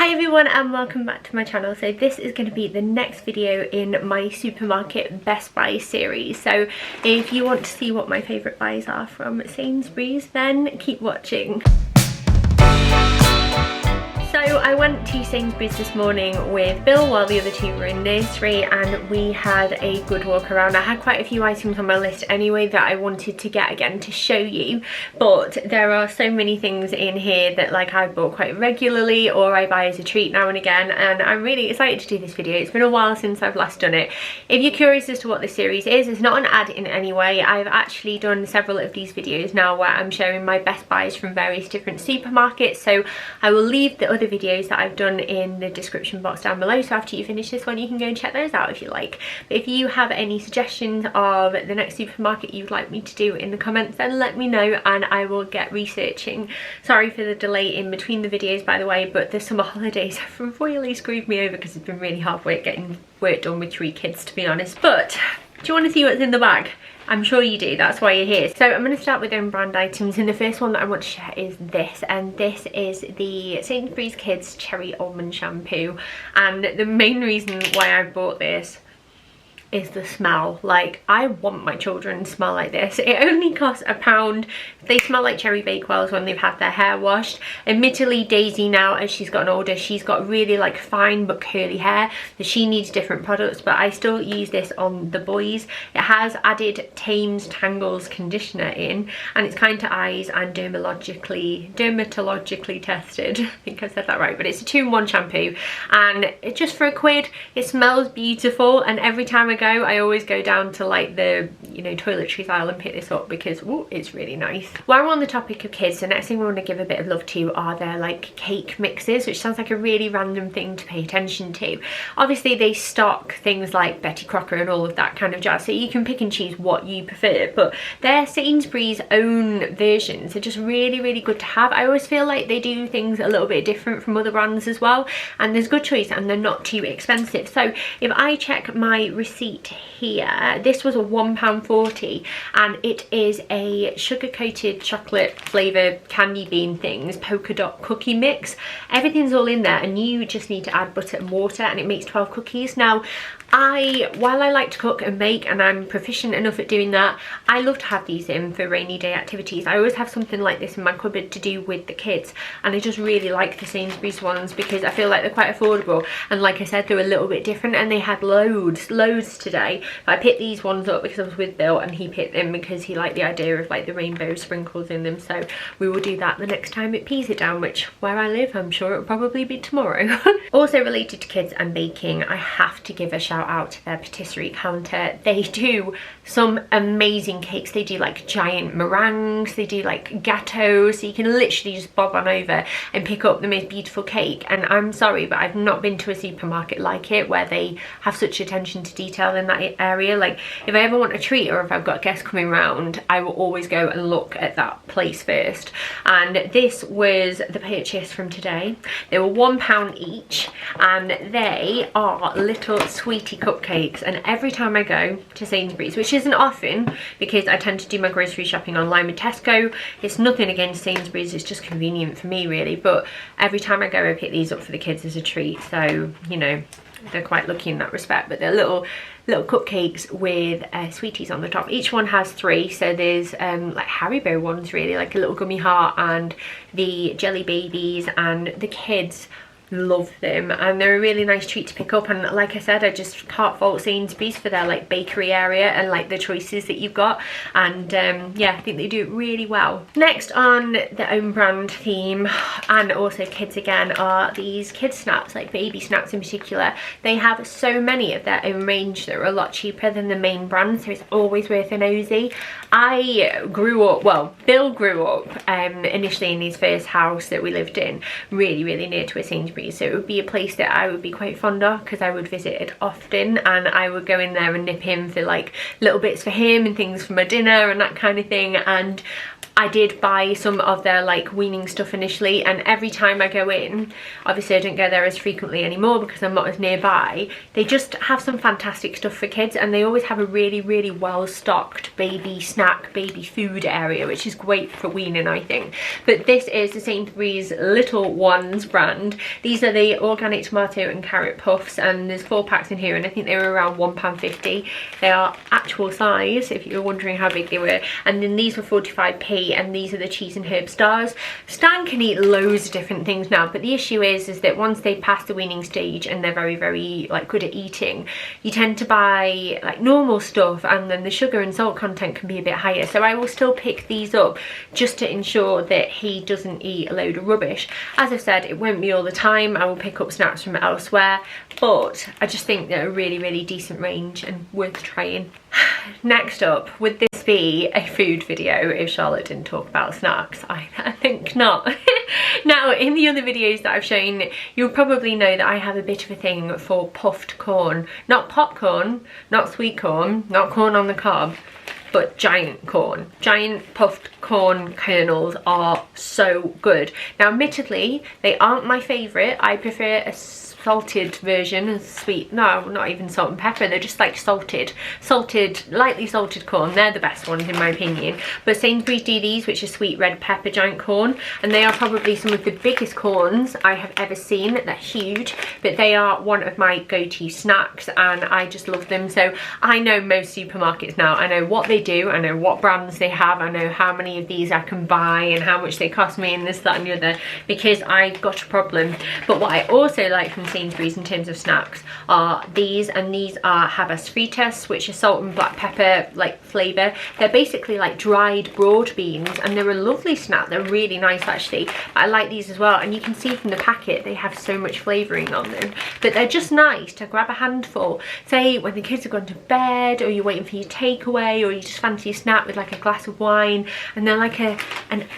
Hi everyone and welcome back to my channel. So this is going to be the next video in my supermarket best buy series. So if you want to see what my favourite buys are from Sainsbury's, then keep watching. So I went to Sainsbury's this morning with Bill while the other two were in nursery, and we had a good walk around. I had quite a few items on my list anyway that I wanted to get again to show you, but there are so many things in here that like I bought quite regularly or I buy as a treat now and again, and I'm really excited to do this video. It's been a while since I've last done it. If you're curious as to what this series is, it's not an ad in any way. I've actually done several of these videos now where I'm sharing my best buys from various different supermarkets, so I will leave the other videos that I've done in the description box down below, so after you finish this one you can go and check those out if you like. But if you have any suggestions of the next supermarket you'd like me to do in the comments, then let me know and I will get researching. Sorry for the delay in between the videos, by the way, but the summer holidays have really screwed me over because it's been really hard work getting work done with 3 kids, to be honest. But do you want to see what's in the bag? I'm sure you do, that's why you're here. So I'm going to start with own brand items, and the first one that I want to share is this, and this is the Sainsbury's Kids Cherry Almond Shampoo. And the main reason why I bought this is the smell. Like, I want my children to smell like this. It only costs £1. They smell like cherry bakewells when they've had their hair washed. Admittedly, Daisy now, as she's gotten older, she's got really like fine but curly hair, so she needs different products, but I still use this on the boys. It has added Thames Tangles conditioner in, and it's kind to eyes and dermatologically tested. I think I said that right, but it's a 2-in-1 shampoo, and just for £1 it smells beautiful. And every time I always go down to like the, you know, toiletries aisle and pick this up because ooh, it's really nice. While we're on the topic of kids, the next thing we want to give a bit of love to are their like cake mixes, which sounds like a really random thing to pay attention to. Obviously they stock things like Betty Crocker and all of that kind of jazz, so you can pick and choose what you prefer, but their Sainsbury's own versions are just really good to have. I always feel like they do things a little bit different from other brands as well, and there's good choice and they're not too expensive. So if I check my receipt here, this was a £1.40, and it is a sugar-coated chocolate flavour candy bean things polka dot cookie mix. Everything's all in there and you just need to add butter and water, and it makes 12 cookies. Now while I like to cook and bake and I'm proficient enough at doing that, I love to have these in for rainy day activities. I always have something like this in my cupboard to do with the kids, and I just really like the Sainsbury's ones because I feel like they're quite affordable, and like I said, they're a little bit different, and they had loads today. But I picked these ones up because I was with Bill and he picked them because he liked the idea of like the rainbow sprinkles in them, so we will do that the next time it pees it down, which where I live I'm sure it'll probably be tomorrow. Also related to kids and baking, I have to give a shout out to their patisserie counter. They do some amazing cakes. They do like giant meringues, they do like gâteaux, so you can literally just bob on over and pick up the most beautiful cake. And I'm sorry, but I've not been to a supermarket like it where they have such attention to detail in that area. Like, if I ever want a treat or if I've got guests coming round, I will always go and look at that place first. And this was the purchase from today. They were £1 each, and they are little sweetie cupcakes. And every time I go to Sainsbury's, which isn't often because I tend to do my grocery shopping online with Tesco, it's nothing against Sainsbury's, it's just convenient for me really, but every time I go I pick these up for the kids as a treat, so you know, they're quite lucky in that respect. But they're little cupcakes with sweeties on the top. Each one has 3, so there's like Haribo ones really, like a little gummy heart, and the jelly babies, and the kids love them, and they're a really nice treat to pick up. And like I said, I just can't fault Sainsbury's for their like bakery area and like the choices that you've got, and yeah, I think they do it really well. Next on the own brand theme, and also kids again, are these kids snacks, like baby snacks in particular. They have so many of their own range that are a lot cheaper than the main brand, so it's always worth a nosy. I grew up, well, Bill grew up initially in his first house that we lived in really near to a Sainsbury's, so it would be a place that I would be quite fond of because I would visit it often, and I would go in there and nip him for like little bits for him and things for my dinner and that kind of thing. And I did buy some of their like weaning stuff initially, and every time I go in, obviously I don't go there as frequently anymore because I'm not as nearby, they just have some fantastic stuff for kids, and they always have a really well stocked baby snack, baby food area, which is great for weaning, I think. But this is the Sainsbury'S Little Ones brand. These are the organic tomato and carrot puffs, and there's 4 packs in here, and I think they were around £1.50. They are actual size, if you're wondering how big they were. And then these were 45p, and these are the cheese and herb stars. Stan can eat loads of different things now, but the issue is that once they pass the weaning stage and they're very like good at eating, you tend to buy like normal stuff, and then the sugar and salt content can be a bit higher. So I will still pick these up just to ensure that he doesn't eat a load of rubbish. As I've said, it won't be all the time. I will pick up snacks from elsewhere, but I just think they're a really decent range and worth trying. Next up, would this be a food video if Charlotte didn't talk about snacks? I think not. Now, in the other videos that I've shown, you'll probably know that I have a bit of a thing for puffed corn. Not popcorn, not sweet corn, not corn on the cob, but giant corn. Giant puffed corn kernels are so good. Now, admittedly, they aren't my favourite. I prefer a salted version, sweet, no, not even salt and pepper, they're just like salted, lightly salted corn. They're the best ones in my opinion. But Sainsbury's do these, which are sweet red pepper giant corn, and they are probably some of the biggest corns I have ever seen. They're huge, but they are one of my go-to snacks, and I just love them. So I know most supermarkets now, I know what they do, I know what brands they have, I know how many of these I can buy and how much they cost me and this, that and the other, because I've got a problem. But what I also like from Sainsbury's in terms of snacks are these, and these are habas fritas, which are salt and black pepper like flavour. They're basically like dried broad beans, and they're a lovely snack. They're really nice actually. I like these as well, and you can see from the packet they have so much flavouring on them, but they're just nice to grab a handful, say when the kids have gone to bed, or you're waiting for your takeaway, or you just fancy a snack with like a glass of wine, and they're like an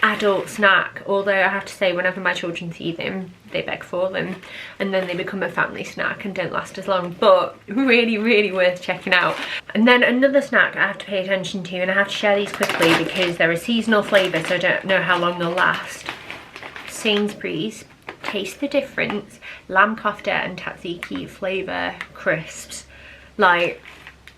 adult snack. Although I have to say, whenever my children see them, they beg for them, and then they become a family snack and don't last as long, but really worth checking out. And then another snack I have to pay attention to, and I have to share these quickly because they're a seasonal flavour, so I don't know how long they'll last. Sainsbury's Taste the Difference lamb kofta and tzatziki flavour crisps. Like,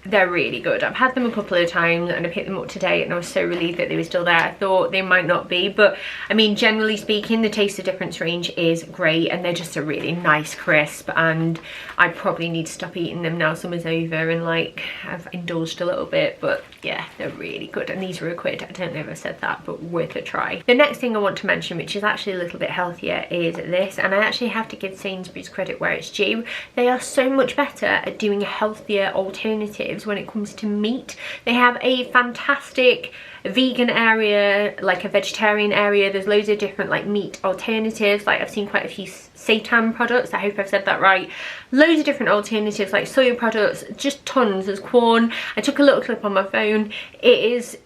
they're really good. I've had them a couple of times and I picked them up today, and I was so relieved that they were still there. I thought they might not be, but I mean, generally speaking, the Taste the Difference range is great, and they're just a really nice crisp, and I probably need to stop eating them now summer's over, and like I've indulged a little bit, but yeah, they're really good. And these were a quid. I don't know if I said that, but worth a try. The next thing I want to mention, which is actually a little bit healthier, is this, and I actually have to give Sainsbury's credit where it's due. They are so much better at doing healthier alternatives when it comes to meat. They have a fantastic vegan area, like a vegetarian area. There's loads of different like meat alternatives. Like I've seen quite a few seitan products, I hope I've said that right. Loads of different alternatives like soy products, just tons. There's corn. I took a little clip on my phone. It's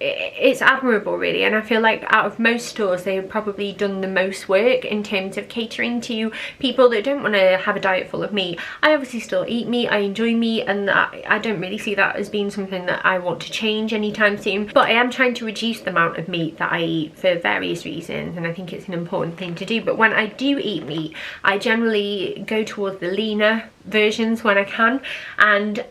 admirable really, and I feel like out of most stores they have probably done the most work in terms of catering to people that don't want to have a diet full of meat. I obviously still eat meat, I enjoy meat, and I don't really see that as being something that I want to change anytime soon, but I am trying to reduce the amount of meat that I eat for various reasons, and I think it's an important thing to do. But when I do eat meat, I generally go towards the leaner versions when I can, and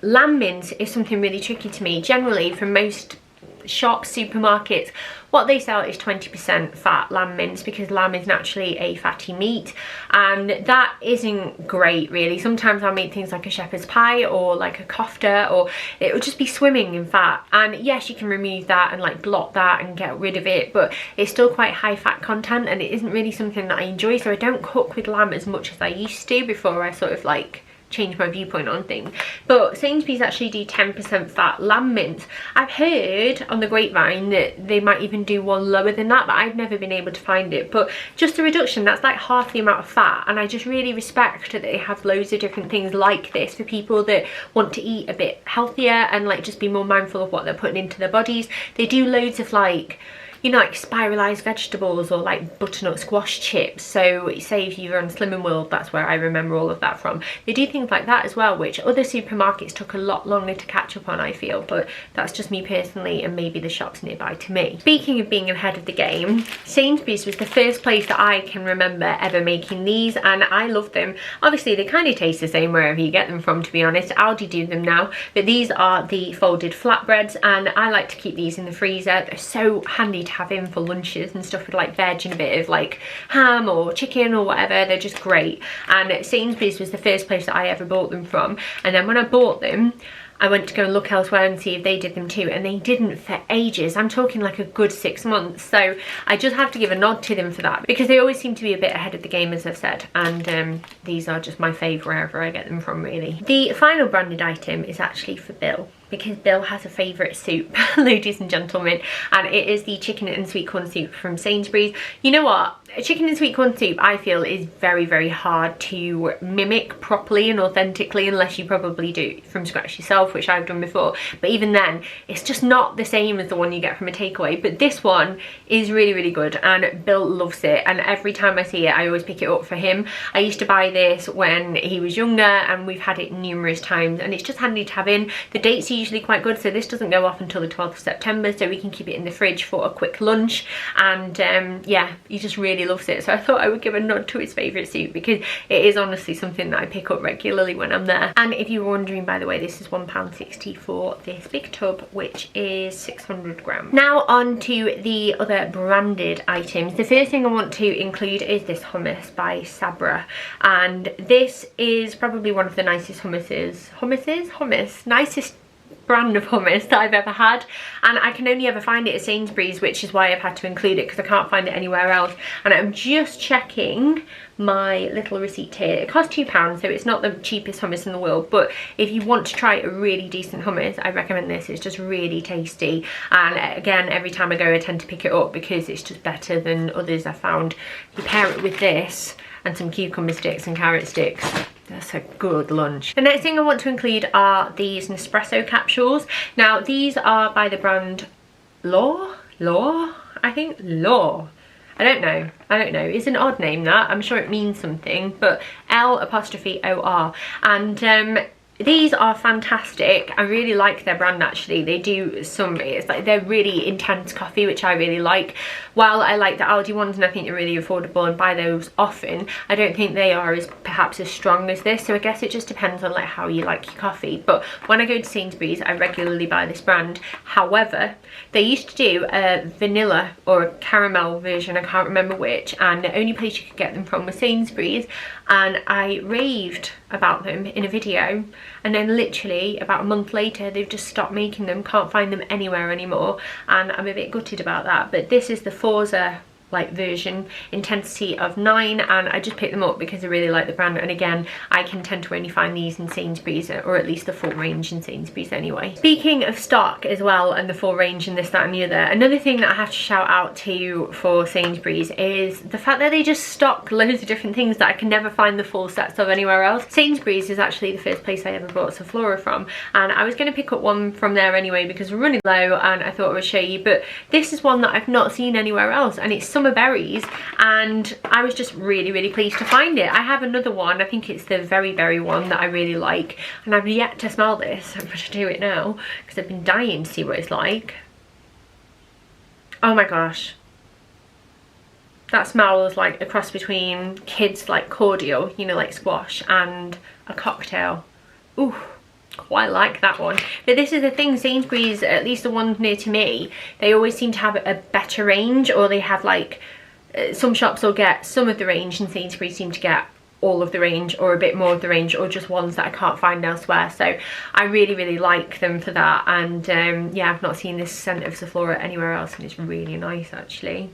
lamb mince is something really tricky to me. Generally from most shops, supermarkets, what they sell is 20% fat lamb mince, because lamb is naturally a fatty meat, and that isn't great really. Sometimes I'll make things like a shepherd's pie or like a kofta, or it will just be swimming in fat, and yes, you can remove that and like blot that and get rid of it, but it's still quite high fat content, and it isn't really something that I enjoy. So I don't cook with lamb as much as I used to before I sort of like change my viewpoint on things. But Sainsbury's actually do 10% fat lamb mince. I've heard on the grapevine that they might even do one lower than that, but I've never been able to find it. But just a reduction, that's like half the amount of fat, and I just really respect that they have loads of different things like this for people that want to eat a bit healthier and like just be more mindful of what they're putting into their bodies. They do loads of like you know, like spiralized vegetables or like butternut squash chips. So say if you're on Slimming World, that's where I remember all of that from. They do things like that as well, which other supermarkets took a lot longer to catch up on, I feel, but that's just me personally and maybe the shops nearby to me. Speaking of being ahead of the game, Sainsbury's was the first place that I can remember ever making these, and I love them. Obviously they kind of taste the same wherever you get them from, to be honest. Aldi do them now, but these are the folded flatbreads, and I like to keep these in the freezer. They're so handy to have in for lunches and stuff with like veg and a bit of like ham or chicken or whatever. They're just great. And Sainsbury's was the first place that I ever bought them from, and then when I bought them I went to go and look elsewhere and see if they did them too, and they didn't for ages. I'm talking like a good 6 months. So I just have to give a nod to them for that, because they always seem to be a bit ahead of the game, as I've said, and these are just my favourite wherever I get them from, really. The final branded item is actually for Bill, because Bill has a favourite soup, ladies and gentlemen, and it is the chicken and sweet corn soup from Sainsbury's. You know what? Chicken and sweet corn soup, I feel, is very, very hard to mimic properly and authentically, unless you probably do it from scratch yourself, which I've done before. But even then, it's just not the same as the one you get from a takeaway. But this one is really, really good, and Bill loves it. And every time I see it, I always pick it up for him. I used to buy this when he was younger, and we've had it numerous times, and it's just handy to have in. The dates are usually quite good, so this doesn't go off until the 12th of September, so we can keep it in the fridge for a quick lunch. And yeah, he just really loves it, so I thought I would give a nod to his favourite soup, because it is honestly something that I pick up regularly when I'm there. And if you were wondering, by the way, this is £1.60 for this big tub, which is 600 grams. Now on to the other branded items. The first thing I want to include is this hummus by Sabra, and this is probably one of the nicest nicest brand of hummus that I've ever had, and I can only ever find it at Sainsbury's, which is why I've had to include it, because I can't find it anywhere else. And I'm just checking my little receipt here. It costs £2, so it's not the cheapest hummus in the world, but if you want to try a really decent hummus, I recommend this. It's just really tasty, and again, every time I go I tend to pick it up because it's just better than others I've found. You pair it with this and some cucumber sticks and carrot sticks, that's a good lunch. The next thing I want to include are these Nespresso capsules. Now these are by the brand Law, I think. Law. I don't know. It's an odd name, that. I'm sure it means something, but L'_OR. And these are fantastic. I really like their brand, actually. They do some, it's like they're really intense coffee, which I really like. While I like the Aldi ones and I think they're really affordable and buy those often, I don't think they are as perhaps as strong as this. So I guess it just depends on like how you like your coffee. But when I go to Sainsbury's, I regularly buy this brand. However, they used to do a vanilla or a caramel version, I can't remember which, and the only place you could get them from was Sainsbury's, and I raved about them in a video, and then literally about a month later they've just stopped making them, can't find them anywhere anymore, and I'm a bit gutted about that. But this is the Forza like version, intensity of 9, and I just picked them up because I really like the brand. And again, I can tend to only find these in Sainsbury's, or at least the full range in Sainsbury's anyway. Speaking of stock as well, and the full range and this, that and the other, another thing that I have to shout out to for Sainsbury's is the fact that they just stock loads of different things that I can never find the full sets of anywhere else. Sainsbury's is actually the first place I ever bought some Flora from, and I was going to pick up one from there anyway because we're running low, and I thought I would show you. But this is one that I've not seen anywhere else, and it's summer berries, and I was just really, really pleased to find it. I have another one, I think it's the very berry one that I really like, and I've yet to smell this. I'm going to do it now because I've been dying to see what it's like. Oh my gosh, that smells like a cross between kids like cordial, you know, like squash, and a cocktail. Ooh, quite like that one. But this is the thing, Sainsbury's, at least the ones near to me, they always seem to have a better range, or they have like some shops will get some of the range and Sainsbury's seem to get all of the range, or a bit more of the range, or just ones that I can't find elsewhere. So I really, really like them for that. And yeah, I've not seen this scent of Flora anywhere else, and it's really nice actually.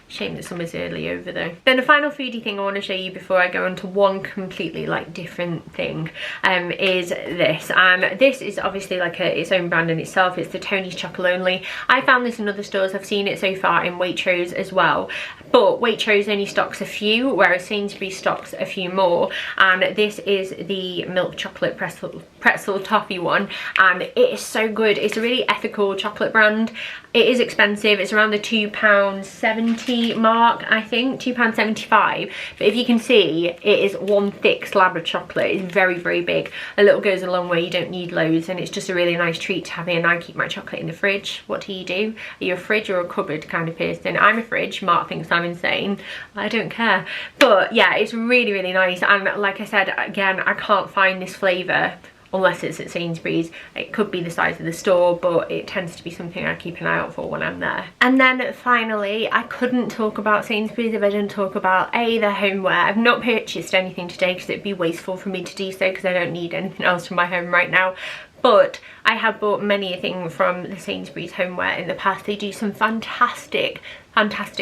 Shame that summer's early over though. Then the final foodie thing I want to show you before I go on to one completely like different thing is this. And this is obviously like its own brand in itself. It's the Tony's Chocolate Only. I found this in other stores. I've seen it so far in Waitrose as well. But Waitrose only stocks a few, whereas Sainsbury's stocks a few more. And this is the milk chocolate pretzel toffee one. And it is so good. It's a really ethical chocolate brand. It is expensive. It's around the £2.70 mark, I think, £2.75. But if you can see, it is one thick slab of chocolate. It's very, very big. A little goes a long way. You don't need loads, and it's just a really nice treat to have in. I keep my chocolate in the fridge. What do you do? Are you a fridge or a cupboard kind of person? I'm a fridge. Mark thinks I'm insane. I don't care. But yeah, it's really, really nice. And like I said, again, I can't find this flavour unless it's at Sainsbury's. It could be the size of the store, but it tends to be something I keep an eye out for when I'm there. And then finally, I couldn't talk about Sainsbury's if I didn't talk about their homeware. I've not purchased anything today because it'd be wasteful for me to do so, because I don't need anything else from my home right now. But I have bought many a thing from the Sainsbury's homeware in the past. They do some fantastic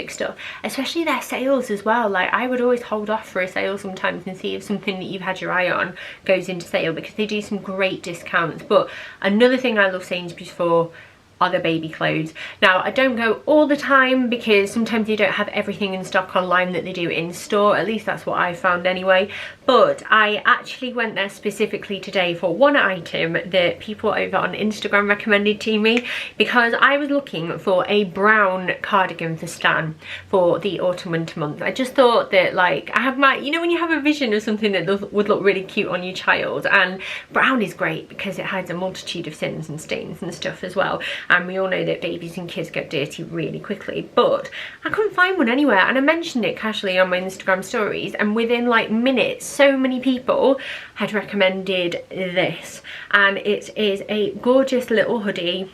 stuff, especially their sales as well. Like, I would always hold off for a sale sometimes and see if something that you've had your eye on goes into sale, because they do some great discounts. But another thing I love Sainsbury's for are the baby clothes. Now, I don't go all the time because sometimes they don't have everything in stock online that they do in store. At least that's what I found anyway. But I actually went there specifically today for one item that people over on Instagram recommended to me, because I was looking for a brown cardigan for Stan for the autumn winter month. I just thought that, like, I have my, you know, when you have a vision of something that would look really cute on your child, and brown is great because it hides a multitude of sins and stains and stuff as well. And we all know that babies and kids get dirty really quickly, but I couldn't find one anywhere. And I mentioned it casually on my Instagram stories, and within like minutes, so many people had recommended this. And it is a gorgeous little hoodie.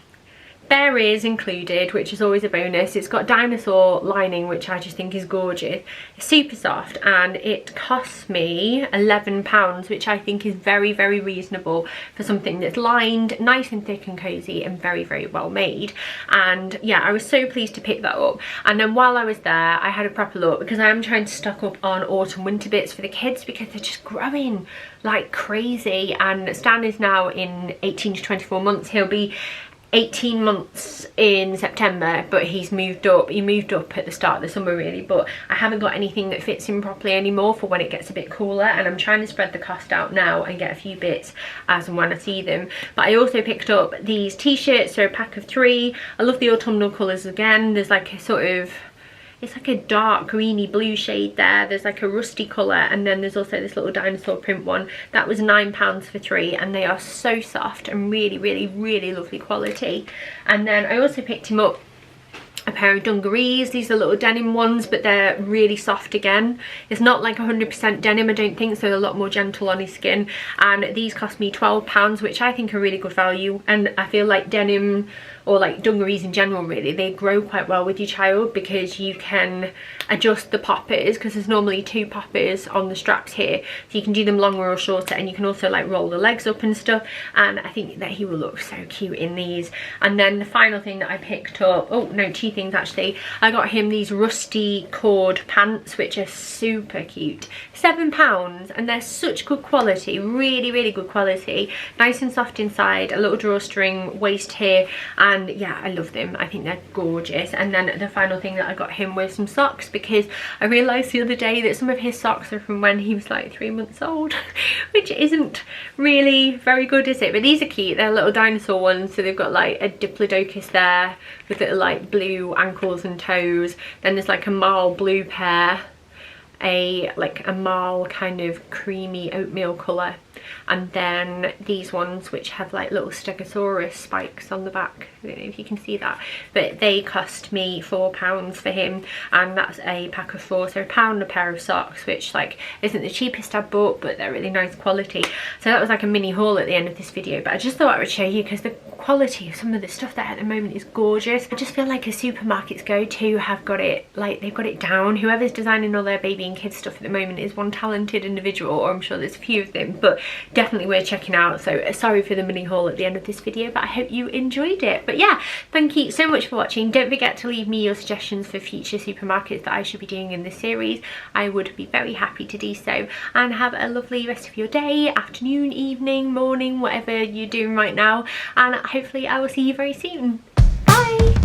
Bare ears included, which is always a bonus. It's got dinosaur lining, which I just think is gorgeous. It's super soft, and it costs me £11, which I think is very, very reasonable for something that's lined, nice and thick and cozy, and very, very well made. And yeah, I was so pleased to pick that up. And then while I was there, I had a proper look, because I am trying to stock up on autumn winter bits for the kids, because they're just growing like crazy. And Stan is now in 18 to 24 months. He'll be 18 months in September, but he moved up at the start of the summer really. But I haven't got anything that fits him properly anymore for when it gets a bit cooler, and I'm trying to spread the cost out now and get a few bits as and when I see them. But I also picked up these t-shirts, so a pack of 3. I love the autumnal colours again. There's like a sort of, it's like a dark greeny blue shade there. There's like a rusty colour, and then there's also this little dinosaur print one. That was £9 for 3, and they are so soft and really, really, really lovely quality. And then I also picked him up a pair of dungarees. These are little denim ones, but they're really soft again. It's not like 100% denim, I don't think, so they're a lot more gentle on his skin. And these cost me £12, which I think are really good value. And I feel like denim, or like dungarees in general really, they grow quite well with your child, because you can adjust the poppers, because there's normally 2 poppers on the straps here, so you can do them longer or shorter, and you can also like roll the legs up and stuff. And I think that he will look so cute in these. And then the final thing that I picked up, oh no, 2 things actually. I got him these rusty cord pants, which are super cute. £7, and they're such good quality, really, really good quality. Nice and soft inside, a little drawstring waist here, and yeah, I love them. I think they're gorgeous. And then the final thing that I got him was some socks, because I realised the other day that some of his socks are from when he was like 3 months old, which isn't really very good, is it? But these are cute. They're little dinosaur ones, so they've got like a diplodocus there with little like blue ankles and toes. Then there's like a marl blue pair, like a marl kind of creamy oatmeal colour, and then these ones which have like little stegosaurus spikes on the back. I don't know if you can see that, but they cost me £4 for him, and that's a pack of 4, so £1 a pair of socks, which like isn't the cheapest I've bought, but they're really nice quality. So that was like a mini haul at the end of this video, but I just thought I would show you because the quality of some of the stuff there at the moment is gorgeous. I just feel like a supermarket's go-to have got it, like they've got it down. Whoever's designing all their baby and kids stuff at the moment is one talented individual, or I'm sure there's a few of them, but definitely worth checking out. So sorry for the mini haul at the end of this video, but I hope you enjoyed it. But yeah, thank you so much for watching. Don't forget to leave me your suggestions for future supermarkets that I should be doing in this series. I would be very happy to do so. And have a lovely rest of your day, afternoon, evening, morning, whatever you're doing right now, and hopefully I will see you very soon. Bye.